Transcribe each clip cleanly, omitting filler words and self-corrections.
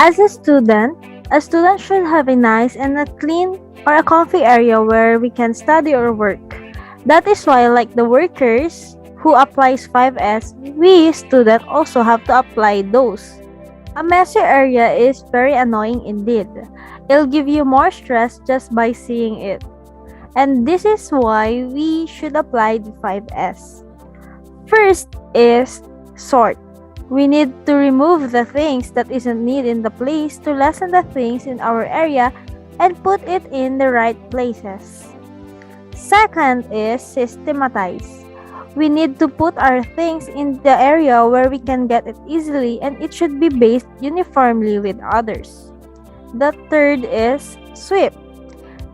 As a student should have a nice and a clean or a comfy area where we can study or work. That is why, like the workers who applies 5S, we students also have to apply those. A messy area is very annoying indeed. It'll give you more stress just by seeing it. And this is why we should apply the 5S. First is sort. We need to remove the things that isn't needed in the place to lessen the things in our area and put it in the right places. Second is systematize. We need to put our things in the area where we can get it easily and it should be based uniformly with others. The third is sweep.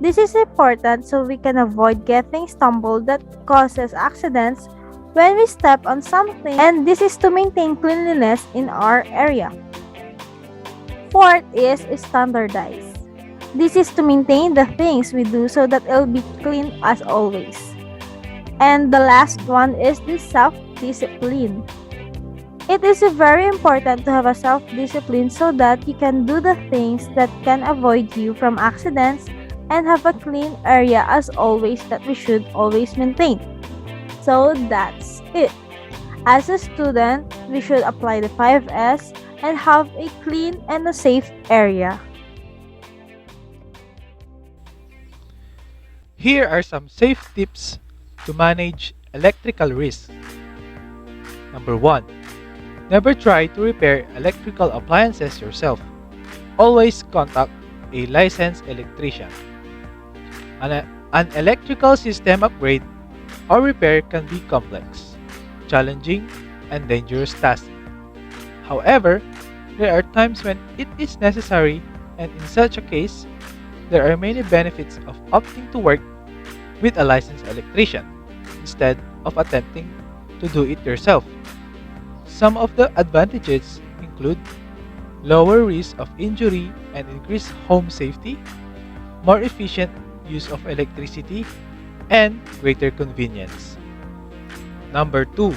This is important so we can avoid getting stumbled that causes accidents when we step on something, and this is to maintain cleanliness in our area. Fourth is standardize. This is to maintain the things we do so that it'll be clean as always. And the last one is the self-discipline. It is very important to have a self-discipline so that you can do the things that can avoid you from accidents and have a clean area as always that we should always maintain. So that's it. As a student, we should apply the 5S and have a clean and a safe area. Here are some safe tips to manage electrical risks. Number 1. Never try to repair electrical appliances yourself. Always contact a licensed electrician. An electrical system upgrade or repair can be complex, challenging, and dangerous task. However, there are times when it is necessary, and in such a case, there are many benefits of opting to work with a licensed electrician instead of attempting to do it yourself. Some of the advantages include lower risk of injury and increased home safety, more efficient use of electricity, and greater convenience. Number 2.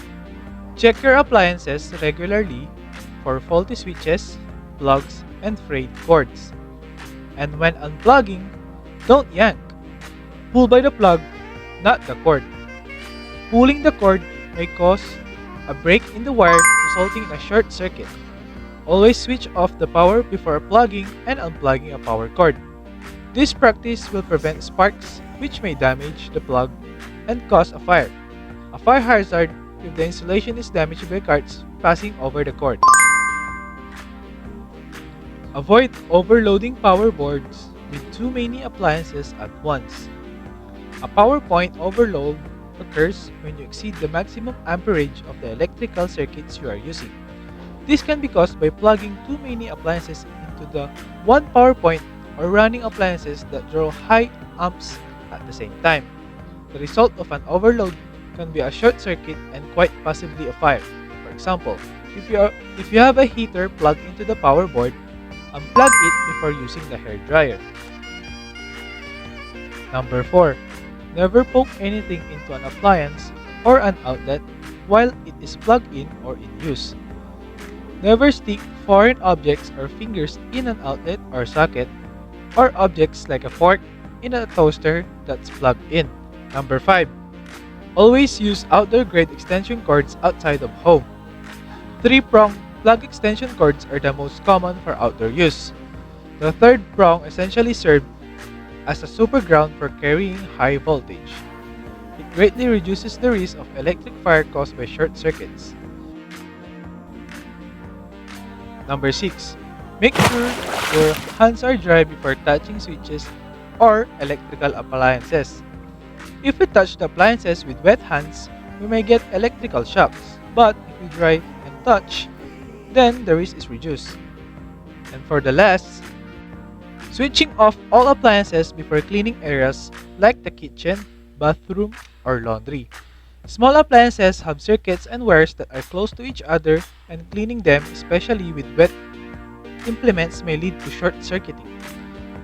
Check your appliances regularly for faulty switches, plugs, and frayed cords. And when unplugging, don't yank. Pull by the plug, not the cord. Pulling the cord may cause a break in the wire resulting in a short circuit. Always switch off the power before plugging and unplugging a power cord. This practice will prevent sparks which may damage the plug and cause a fire. A fire hazard if the insulation is damaged by carts passing over the cord. Avoid overloading power boards with too many appliances at once. A power point overload occurs when you exceed the maximum amperage of the electrical circuits you are using. This can be caused by plugging too many appliances into the one power point or running appliances that draw high amps at the same time. The result of an overload can be a short circuit and quite possibly a fire. For example, if you have a heater plugged into the power board, unplug it before using the hair dryer. Number 4. Never poke anything into an appliance or an outlet while it is plugged in or in use. Never stick foreign objects or fingers in an outlet or socket, or objects like a fork in a toaster that's plugged in. Number 5. Always use outdoor grade extension cords outside of home. 3-prong plug extension cords are the most common for outdoor use. The third prong essentially serves as a super ground for carrying high voltage. It greatly reduces the risk of electric fire caused by short circuits. Number 6. Make sure your hands are dry before touching switches or electrical appliances. If we touch the appliances with wet hands, we may get electrical shocks, but if we dry and touch, then the risk is reduced. And for the last, switching off all appliances before cleaning areas like the kitchen, bathroom, or laundry. Small appliances have circuits and wires that are close to each other, and cleaning them, especially with wet implements, may lead to short-circuiting.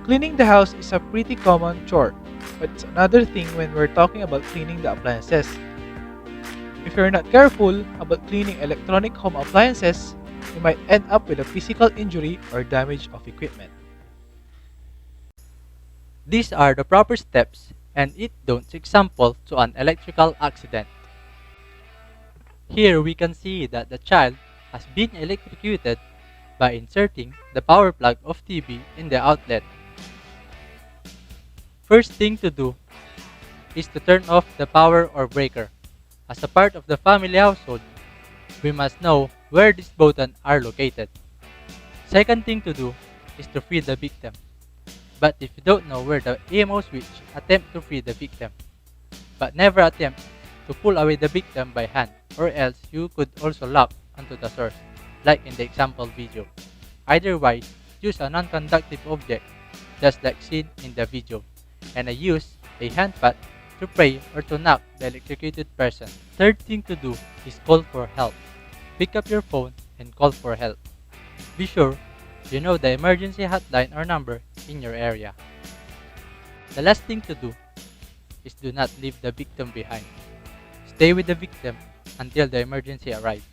Cleaning the house is a pretty common chore, but it's another thing when we're talking about cleaning the appliances. If you're not careful about cleaning electronic home appliances, you might end up with a physical injury or damage of equipment. These are the proper steps and it don't example to an electrical accident. Here we can see that the child has been electrocuted by inserting the power plug of TV in the outlet. First thing to do is to turn off the power or breaker. As a part of the family household, we must know where these buttons are located. Second thing to do is to free the victim. But if you don't know where the EMO switch, attempt to free the victim. But never attempt to pull away the victim by hand, or else you could also lock onto the source, like in the example video. Otherwise, use a non-conductive object, just like seen in the video, and use a hand pad to pray or to knock the electrocuted person. Third thing to do is call for help. Pick up your phone and call for help. Be sure you know the emergency hotline or number in your area. The last thing to do is do not leave the victim behind. Stay with the victim until the emergency arrives,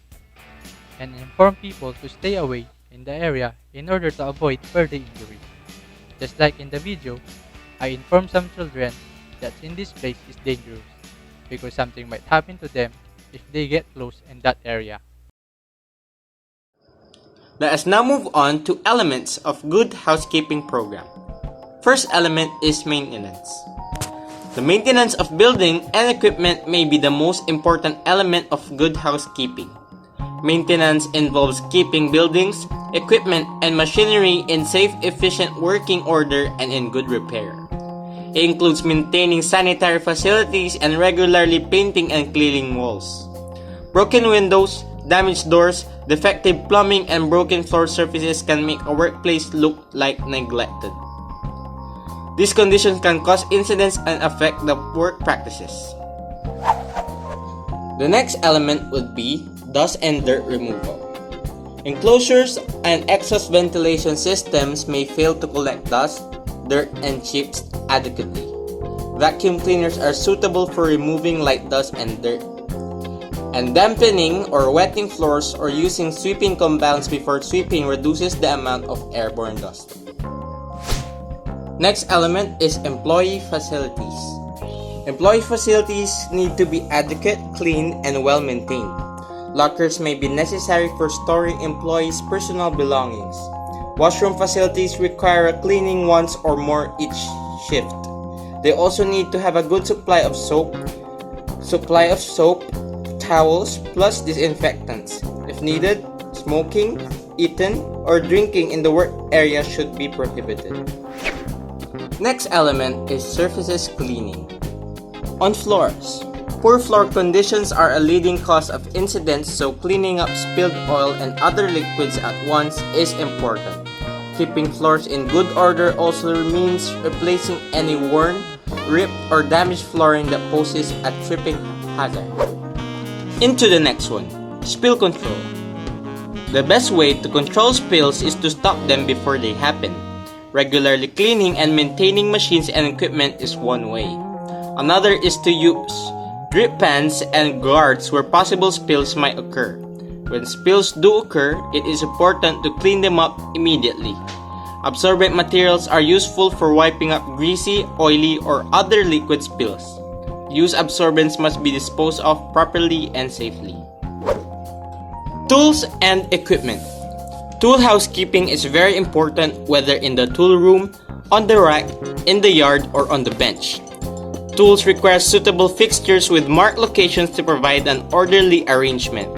and inform people to stay away in the area in order to avoid further injury. Just like in the video, I informed some children that in this place is dangerous because something might happen to them if they get close in that area. Let us now move on to elements of good housekeeping program. First element is maintenance. The maintenance of building and equipment may be the most important element of good housekeeping. Maintenance involves keeping buildings, equipment, and machinery in safe, efficient working order and in good repair. It includes maintaining sanitary facilities and regularly painting and cleaning walls. Broken windows, damaged doors, defective plumbing, and broken floor surfaces can make a workplace look like neglected. These conditions can cause incidents and affect the work practices. The next element would be dust and dirt removal. Enclosures and exhaust ventilation systems may fail to collect dust, dirt, and chips adequately. Vacuum cleaners are suitable for removing light dust and dirt. And dampening or wetting floors or using sweeping compounds before sweeping reduces the amount of airborne dust. Next element is employee facilities. Employee facilities need to be adequate, clean, and well maintained. Lockers may be necessary for storing employees' personal belongings. Washroom facilities require a cleaning once or more each shift. They also need to have a good supply of soap, towels, plus disinfectants. If needed, smoking, eating, or drinking in the work area should be prohibited. Next element is surfaces cleaning. On floors, poor floor conditions are a leading cause of incidents, so cleaning up spilled oil and other liquids at once is important. Keeping floors in good order also means replacing any worn, ripped, or damaged flooring that poses a tripping hazard. Into the next one, spill control. The best way to control spills is to stop them before they happen. Regularly cleaning and maintaining machines and equipment is one way. Another is to use drip pans and guards where possible spills might occur. When spills do occur, it is important to clean them up immediately. Absorbent materials are useful for wiping up greasy, oily, or other liquid spills. Used absorbents must be disposed of properly and safely. Tools and equipment. Tool housekeeping is very important whether in the tool room, on the rack, in the yard, or on the bench. Tools require suitable fixtures with marked locations to provide an orderly arrangement.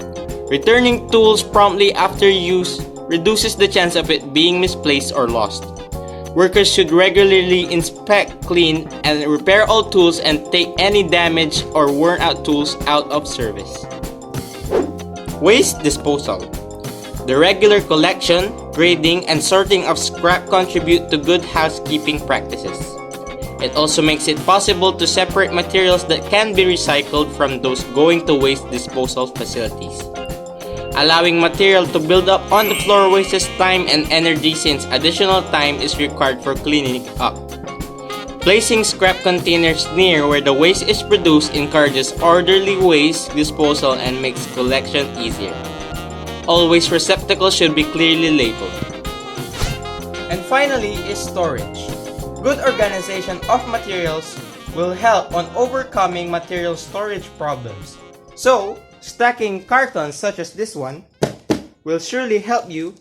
Returning tools promptly after use reduces the chance of it being misplaced or lost. Workers should regularly inspect, clean, and repair all tools and take any damaged or worn out tools out of service. Waste disposal. The regular collection, grading, and sorting of scrap contribute to good housekeeping practices. It also makes it possible to separate materials that can be recycled from those going to waste disposal facilities. Allowing material to build up on the floor wastes time and energy since additional time is required for cleaning it up. Placing scrap containers near where the waste is produced encourages orderly waste disposal and makes collection easier. Always receptacles should be clearly labeled. And finally is storage. Good organization of materials will help on overcoming material storage problems. So, stacking cartons such as this one will surely help you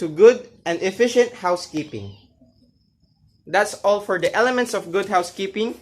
to good and efficient housekeeping. That's all for the elements of good housekeeping.